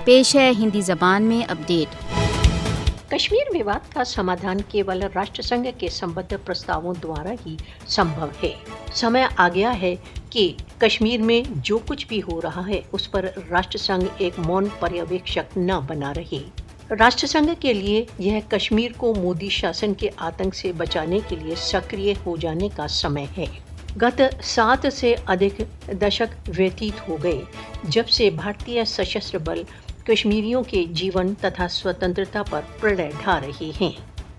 पेश है हिंदी जबान में अपडेट। कश्मीर विवाद का समाधान केवल राष्ट्रसंघ के संबद्ध प्रस्तावों द्वारा ही संभव है। समय आ गया है कि कश्मीर में जो कुछ भी हो रहा है उस पर राष्ट्रसंघ एक मौन पर्यवेक्षक न बना रहे। राष्ट्रसंघ के लिए यह कश्मीर को मोदी शासन के आतंक से बचाने के लिए सक्रिय हो जाने का समय है। गत 7 से अधिक दशक व्यतीत हो गए जब से भारतीय सशस्त्र बल कश्मीरियों के जीवन तथा स्वतंत्रता पर प्रलय ढा रहे हैं।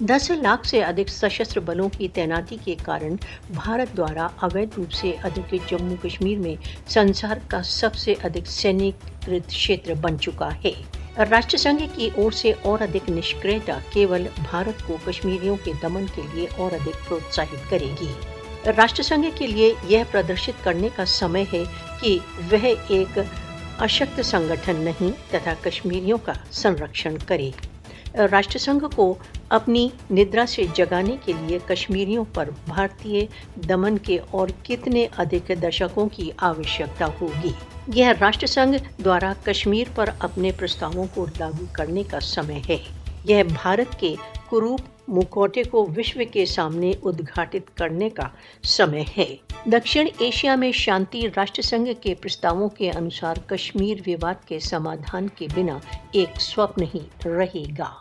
10 लाख से अधिक सशस्त्र बलों की तैनाती के कारण भारत द्वारा अवैध रूप से अधिकृत जम्मू कश्मीर में संसार का सबसे अधिक सैन्यीकृत क्षेत्र बन चुका है। राष्ट्रसंघ की ओर से और अधिक निष्क्रियता केवल भारत को कश्मीरियों के दमन के लिए और अधिक प्रोत्साहित करेगी। राष्ट्रसंघ के लिए यह प्रदर्शित करने का समय है कि वह एक अशक्त संगठन नहीं तथा कश्मीरियों का संरक्षण करे। राष्ट्रसंघ को अपनी निद्रा से जगाने के लिए कश्मीरियों पर भारतीय दमन के और कितने अधिक दशकों की आवश्यकता होगी। यह राष्ट्रसंघ द्वारा कश्मीर पर अपने प्रस्तावों को लागू करने का समय है। यह भारत के कुरूप मुखौटे को विश्व के सामने उद्घाटित करने का समय है। दक्षिण एशिया में शांति राष्ट्रसंघ के प्रस्तावों के अनुसार कश्मीर विवाद के समाधान के बिना एक स्वप्न ही रहेगा।